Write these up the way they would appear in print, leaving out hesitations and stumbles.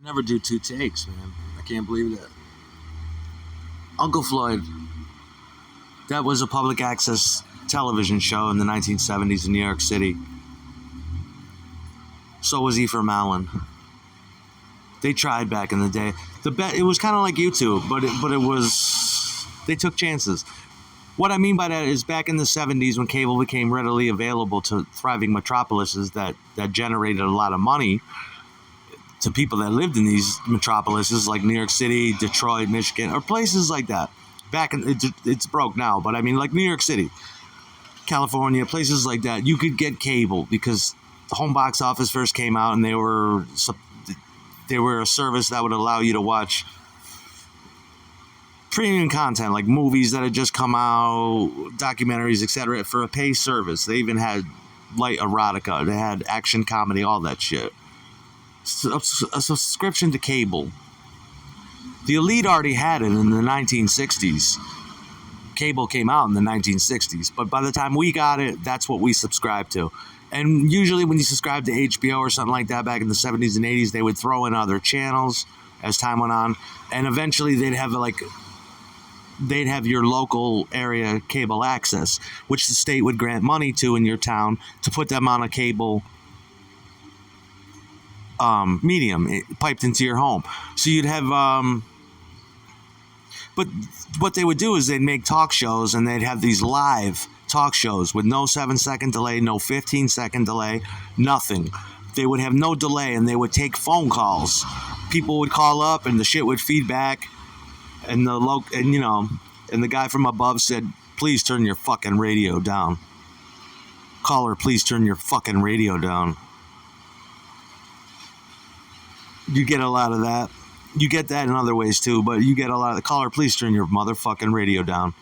Never do two takes, man. I can't believe that. Uncle Floyd. That was a public access television show in the 1970s in New York City. So was E for Malin. They tried back in the day. It was kind of like YouTube, but it was, they took chances. What I mean by that is back in the 70s when cable became readily available to thriving metropolises that generated a lot of money to people that lived in these metropolises like New York City, Detroit, Michigan, or places like that. It's broke now, but I mean like New York City, California, places like that. You could get cable because the home box office first came out, and they were a service that would allow you to watch premium content like movies that had just come out, documentaries, etc. for a pay service. They even had light erotica. They had action comedy, all that shit. A subscription to cable. The elite already had it in the 1960s. Cable came out in the 1960s, but by the time we got it, that's what we subscribed to. And usually when you subscribe to HBO or something like that back in the 70s and 80s, they would throw in other channels as time went on, and eventually they'd have your local area cable access, which the state would grant money to in your town to put them on a cable medium piped into your home. So you'd have but what they would do is they'd make talk shows, and they'd have these live talk shows with no 7-second delay, no 15-second delay, nothing. They would have no delay, and they would take phone calls. People would call up, and the shit would feed back, and the guy from above said, "Please turn your fucking radio down. Caller, please turn your fucking radio down." You get a lot of that. You get that in other ways too, but you get a lot of the caller, please turn your motherfucking radio down.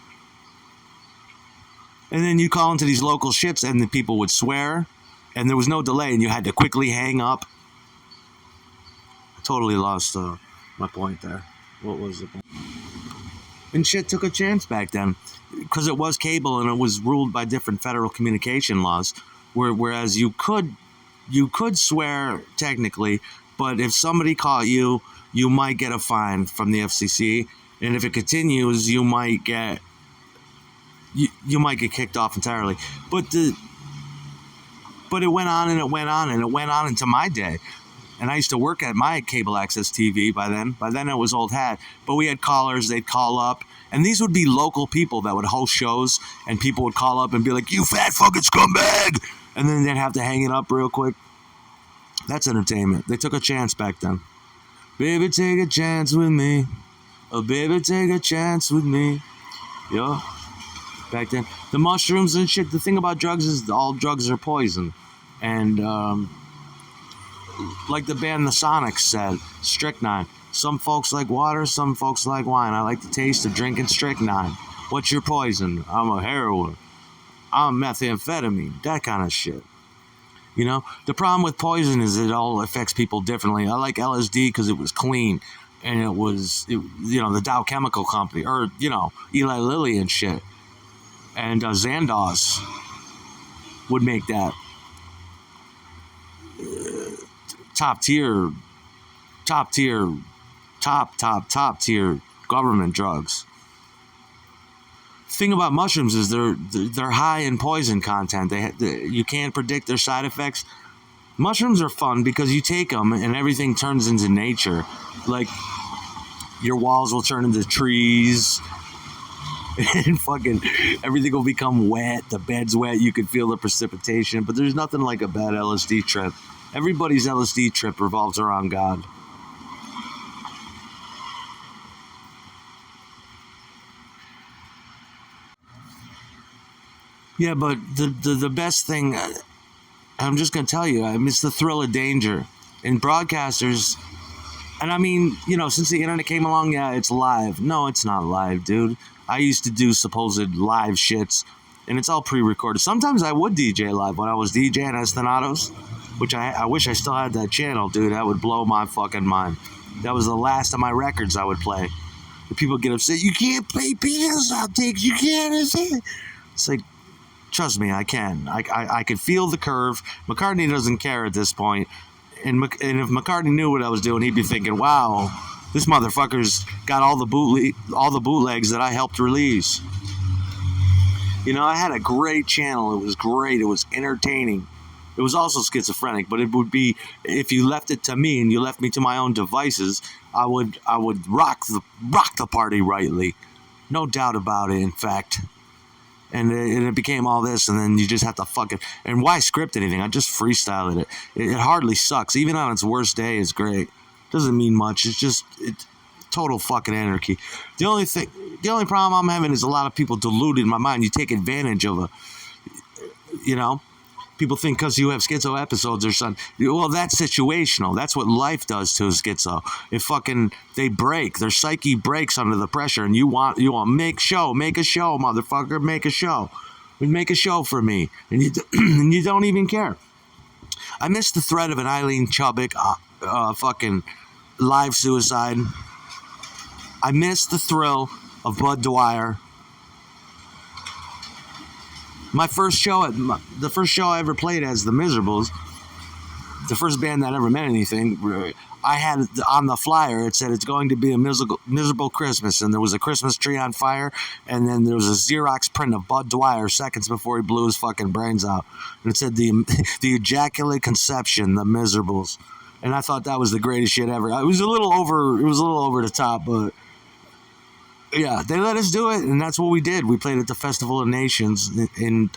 And then you call into these local shits, and the people would swear, and there was no delay, and you had to quickly hang up. I totally lost my point there. What was it? And shit took a chance back then, because it was cable and it was ruled by different federal communication laws. Whereas you could swear technically, but if somebody caught you, you might get a fine from the FCC, and if it continues, you might get kicked off entirely. But it went on and it went on and it went on into my day. And I used to work at my cable access TV by then. By then it was old hat. But we had callers, they'd call up. And these would be local people that would host shows. And people would call up and be like, "You fat fucking scumbag!" And then they'd have to hang it up real quick. That's entertainment. They took a chance back then. Baby, take a chance with me. Oh, baby, take a chance with me. Yo. Back then. The mushrooms and shit. The thing about drugs is all drugs are poison. And, like the band The Sonics said, strychnine. Some folks like water, some folks like wine. I like the taste of drinking strychnine. What's your poison? I'm a heroin. I'm methamphetamine. That kind of shit. You know, the problem with poison is it all affects people differently. I like LSD because it was clean, and the Dow Chemical Company, or Eli Lilly and shit, and Xandos would make that top tier government drugs. Thing about mushrooms is they're high in poison content. You can't predict their side effects. Mushrooms are fun because you take them and everything turns into nature. Like your walls will turn into trees, and fucking everything will become wet. The bed's wet. You can feel the precipitation. But there's nothing like a bad LSD trip. Everybody's LSD trip revolves around God. Yeah, but the best thing, I'm just going to tell you, it's the thrill of danger. And broadcasters, and I mean, since the internet came along, yeah, it's live. No, it's not live, dude. I used to do supposed live shits, and it's all pre-recorded. Sometimes I would DJ live when I was DJing Estanados, which I wish I still had that channel, dude. That would blow my fucking mind. That was the last of my records I would play. The people get upset, you can't play Beatles outtakes, you can't. It's like, trust me, I can. I can feel the curve. McCartney doesn't care at this point. And if McCartney knew what I was doing, he'd be thinking, "Wow, this motherfucker's got all the bootlegs that I helped release." You know, I had a great channel. It was great. It was entertaining. It was also schizophrenic, but it would be, if you left it to me and you left me to my own devices, I would rock the party rightly, no doubt about it. In fact, and it became all this, and then you just have to fuck it. And why script anything? I just freestyled it. It hardly sucks. Even on its worst day, it's great. Doesn't mean much. It's just total fucking anarchy. The only problem I'm having is a lot of people deluded my mind. You take advantage of people think because you have schizo episodes or something. Well, that's situational. That's what life does to a schizo. They break. Their psyche breaks under the pressure, and you want make a show, motherfucker, make a show. Make a show for me, and and you don't even care. I missed the threat of an Eileen Chubbuck fucking live suicide. I missed the thrill of Bud Dwyer. The first show I ever played as the Miserables, the first band that ever meant anything, I had on the flyer, it said it's going to be a miserable Christmas, and there was a Christmas tree on fire, and then there was a Xerox print of Bud Dwyer seconds before he blew his fucking brains out, and it said the Immaculate Conception, the Miserables, and I thought that was the greatest shit ever. It was a little over the top, but yeah, they let us do it, and that's what we did. We played at the Festival of Nations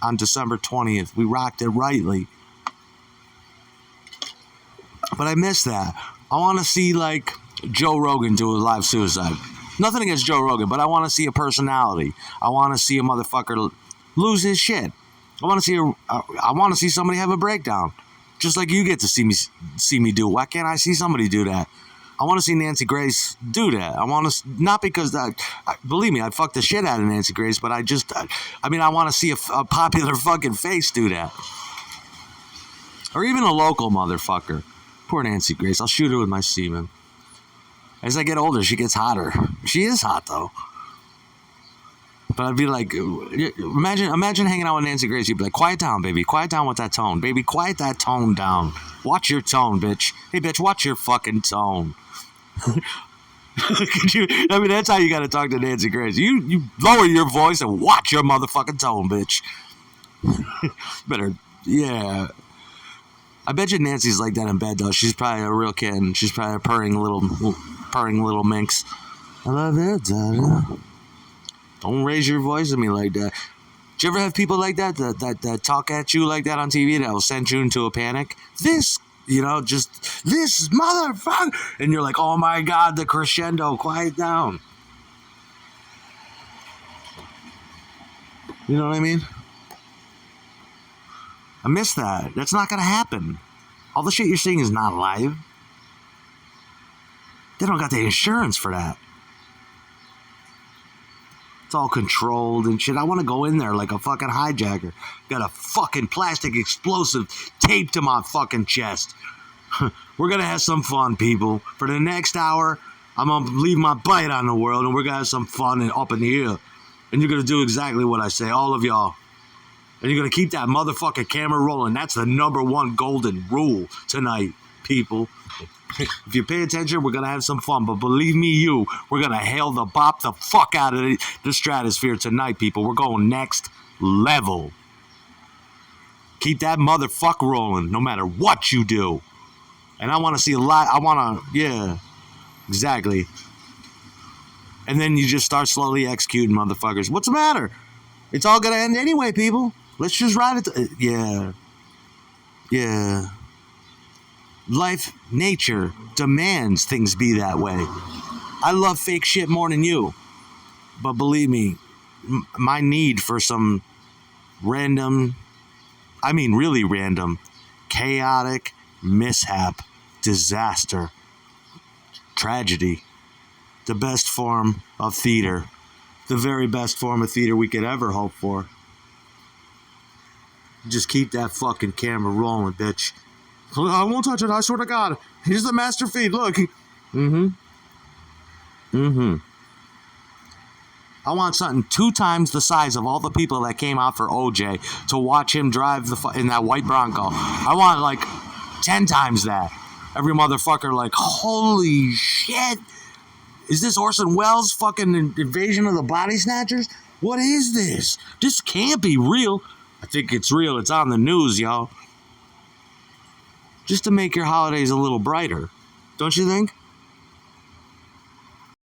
on December 20th. We rocked it rightly. But I miss that. I want to see, like, Joe Rogan do a live suicide. Nothing against Joe Rogan, but I want to see a personality. I want to see a motherfucker lose his shit. I want to see somebody have a breakdown. Just like you get to see me do. Why can't I see somebody do that? I want to see Nancy Grace do that. I want to, not because believe me, I'd fuck the shit out of Nancy Grace, but I want to see a popular fucking face do that. Or even a local motherfucker. Poor Nancy Grace. I'll shoot her with my semen. As I get older, she gets hotter. She is hot, though. But I'd be like, imagine hanging out with Nancy Grace. You'd be like, quiet down, baby. Quiet down with that tone. Baby, quiet that tone down. Watch your tone, bitch. Hey, bitch, watch your fucking tone. That's how you got to talk to Nancy Grace. You lower your voice and watch your motherfucking tone, bitch. Better, yeah. I bet you Nancy's like that in bed, though. She's probably a real kitten. She's probably a purring little minx. I love it, Dada. Don't raise your voice at me like that. Do you ever have people like that talk at you like that on TV that will send you into a panic? This motherfucker. And you're like, oh my God, the crescendo, quiet down. You know what I mean? I miss that. That's not going to happen. All the shit you're seeing is not live. They don't got the insurance for that. It's all controlled and shit. I want to go in there like a fucking hijacker. Got a fucking plastic explosive taped to my fucking chest. We're going to have some fun, people. For the next hour, I'm going to leave my bite on the world, and we're going to have some fun and up in the air. And you're going to do exactly what I say, all of y'all. And you're going to keep that motherfucking camera rolling. That's the #1 golden rule tonight, people. If you pay attention, we're going to have some fun. But believe me, we're going to hail the fuck out of the stratosphere tonight, people. We're going next level. Keep that motherfucker rolling, no matter what you do. And I want to see a lot. Yeah, exactly. And then you just start slowly executing motherfuckers. What's the matter? It's all going to end anyway, people. Let's just ride it. Yeah. Life, nature demands things be that way. I love fake shit more than you. But believe me, my need for some really random, chaotic mishap, disaster, tragedy, the best form of theater, the very best form of theater we could ever hope for. Just keep that fucking camera rolling, bitch. I won't touch it, I swear to God. Here's the master feed, look. I want something 2 times the size of all the people that came out for OJ to watch him drive in that white Bronco. I want like 10 times that. every motherfucker like, holy shit, is this Orson Welles fucking Invasion of the Body Snatchers? What is this? This can't be real. I think it's real. It's on the news, y'all. Just to make your holidays a little brighter. Don't you think?